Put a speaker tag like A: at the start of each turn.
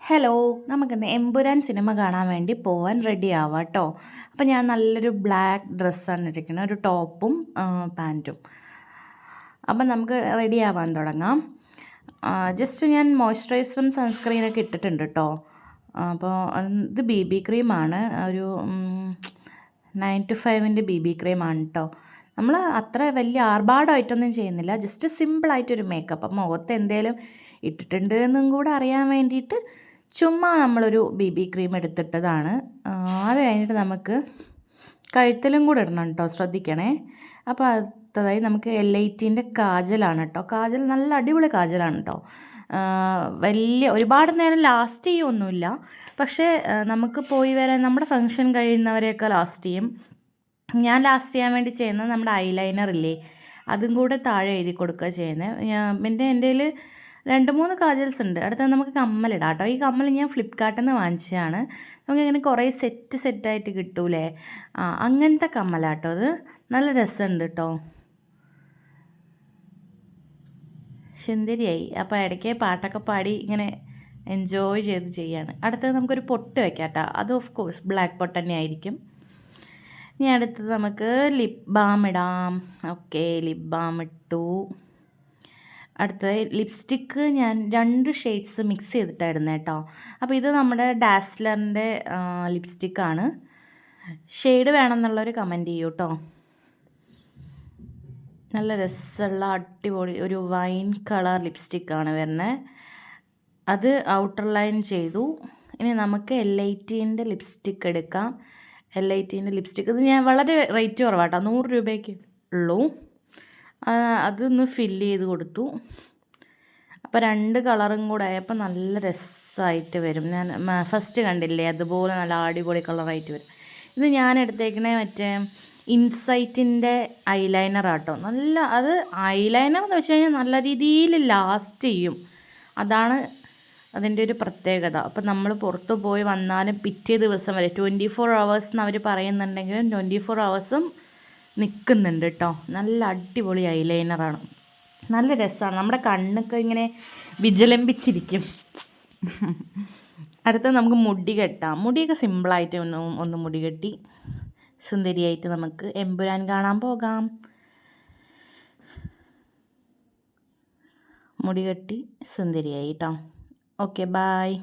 A: Hello, നമുക്കിന്ന് Empuraan cinema കാണാൻ വേണ്ടി പോവാൻ റെഡി ആവാം കേട്ടോ. അപ്പോൾ ഞാൻ നല്ലൊരു ബ്ലാക്ക് ഡ്രസ്സാണ് ഇരിക്കുന്നത്, ഒരു ടോപ്പും പാൻറ്റും. അപ്പം നമുക്ക് റെഡി ആവാൻ തുടങ്ങാം. ജസ്റ്റ് ഞാൻ മോയ്സ്ചറൈസറും സൺസ്ക്രീനൊക്കെ ഇട്ടിട്ടുണ്ട് കേട്ടോ. അപ്പോൾ ഇത് BB ക്രീമാണ്, ഒരു 9 to 5 BB ക്രീമാണ് കേട്ടോ. നമ്മൾ അത്ര വലിയ ആർഭാടമായിട്ടൊന്നും ചെയ്യുന്നില്ല, ജസ്റ്റ് സിമ്പിളായിട്ടൊരു മേക്കപ്പ്. അപ്പം മുഖത്ത് എന്തേലും ഇട്ടിട്ടുണ്ട് എന്നും കൂടെ അറിയാൻ വേണ്ടിയിട്ട് ചുമ്മാ നമ്മളൊരു BB ക്രീം എടുത്തിട്ടതാണ്. അത് കഴിഞ്ഞിട്ട് നമുക്ക് കഴുത്തിലും കൂടെ ഇടണം കേട്ടോ, ശ്രദ്ധിക്കണേ. അപ്പോൾ അടുത്തതായി നമുക്ക് L18ൻ്റെ കാജലാണ് കേട്ടോ. കാജൽ നല്ല അടിപൊളി കാജലാണ് കേട്ടോ. വലിയ ഒരുപാട് നേരം ലാസ്റ്റ് ചെയ്യൊന്നുമില്ല, പക്ഷേ നമുക്ക് പോയി വരാൻ നമ്മുടെ ഫങ്ഷൻ കഴിയുന്നവരെയൊക്കെ ലാസ്റ്റ് ചെയ്യും. ഞാൻ ലാസ്റ്റ് ചെയ്യാൻ വേണ്ടി ചെയ്യുന്നത് നമ്മുടെ ഐലൈനർ ഇല്ലേ, അതും കൂടെ താഴെ എഴുതി കൊടുക്കുക ചെയ്യുന്നത്. പിന്നെ എൻ്റെ കയ്യിൽ 2-3 കാജൽസ് ഉണ്ട്. അടുത്തത് നമുക്ക് കമ്മലിടാം കേട്ടോ. ഈ കമ്മൽ ഞാൻ ഫ്ലിപ്കാർട്ടിൽ നിന്ന് വാങ്ങിച്ചതാണ്. നമുക്കിങ്ങനെ കുറേ സെറ്റായിട്ട് കിട്ടൂലേ, അങ്ങനത്തെ കമ്മലാട്ടോ. അത് നല്ല രസമുണ്ട് കേട്ടോ. സുന്ദരിയായി. അപ്പോൾ ഇടയ്ക്ക് പാട്ടൊക്കെ പാടി ഇങ്ങനെ എൻജോയ് ചെയ്ത് ചെയ്യാണ്. അടുത്തത് നമുക്കൊരു പൊട്ട് വയ്ക്കാം കേട്ടോ. അത് ഓഫ് കോഴ്സ് ബ്ലാക്ക് പൊട്ട് തന്നെ ആയിരിക്കും. ഇനി അടുത്തത് നമുക്ക് ലിപ് ബാം ഇടാം. ഓക്കെ, ലിപ് ബാം ഇട്ടു. അടുത്തത് ലിപ്സ്റ്റിക്ക് ഞാൻ 2 ഷെയ്ഡ്സ് മിക്സ് ചെയ്തിട്ടായിരുന്നു കേട്ടോ. അപ്പോൾ ഇത് നമ്മുടെ ഡാസ്ലറിൻ്റെ ലിപ്സ്റ്റിക്കാണ്. ഷെയ്ഡ് വേണമെന്നുള്ളൊരു കമൻറ്റ് ചെയ്യൂ കേട്ടോ. നല്ല രസമുള്ള അടിപൊളി ഒരു വൈൻ കളർ ലിപ്സ്റ്റിക്കാണ് വരുന്നത്. അത് ഔട്ടർ ലൈൻ ചെയ്തു. ഇനി നമുക്ക് L18ൻ്റെ ലിപ്സ്റ്റിക്ക് എടുക്കാം. L18ൻ്റെ ലിപ്സ്റ്റിക്ക് ഇത് ഞാൻ വളരെ റേറ്റ് കുറവാട്ടോ, 100 രൂപയ്ക്ക് ഉള്ളൂ. അതൊന്ന് ഫില്ല് ചെയ്ത് കൊടുത്തു. അപ്പോൾ 2 കളറും കൂടെ ആയപ്പോൾ നല്ല രസമായിട്ട് വരും. ഞാൻ ഫസ്റ്റ് കണ്ടില്ലേ, അതുപോലെ നല്ല അടിപൊളി കളറായിട്ട് വരും. ഇത് ഞാൻ എടുത്തേക്കണേ മറ്റേ ഇൻസൈറ്റിൻ്റെ ഐലൈനർ ആട്ടോ. നല്ല അത് ഐലൈനർ എന്ന് വെച്ച് കഴിഞ്ഞാൽ നല്ല രീതിയിൽ ലാസ്റ്റ് ചെയ്യും, അതാണ് അതിൻ്റെ ഒരു പ്രത്യേകത. അപ്പം നമ്മൾ പുറത്ത് പോയി വന്നാലും പിറ്റേ ദിവസം വരെ 24 hours എന്ന് അവർ പറയുന്നുണ്ടെങ്കിലും 24 hours നിൽക്കുന്നുണ്ട് കേട്ടോ. നല്ല അടിപൊളി ഐലൈനറാണ്, നല്ല രസമാണ്. നമ്മുടെ കണ്ണൊക്കെ ഇങ്ങനെ വിജലംബിച്ചിരിക്കും. അടുത്ത നമുക്ക് മുടി കെട്ടാം. മുടിയൊക്കെ സിമ്പിളായിട്ട് ഒന്ന് മുടി കെട്ടി സുന്ദരിയായിട്ട് നമുക്ക് എമ്പുരാൻ കാണാൻ പോകാം. മുടി കെട്ടി സുന്ദരിയായി കേട്ടോ. Okay, bye.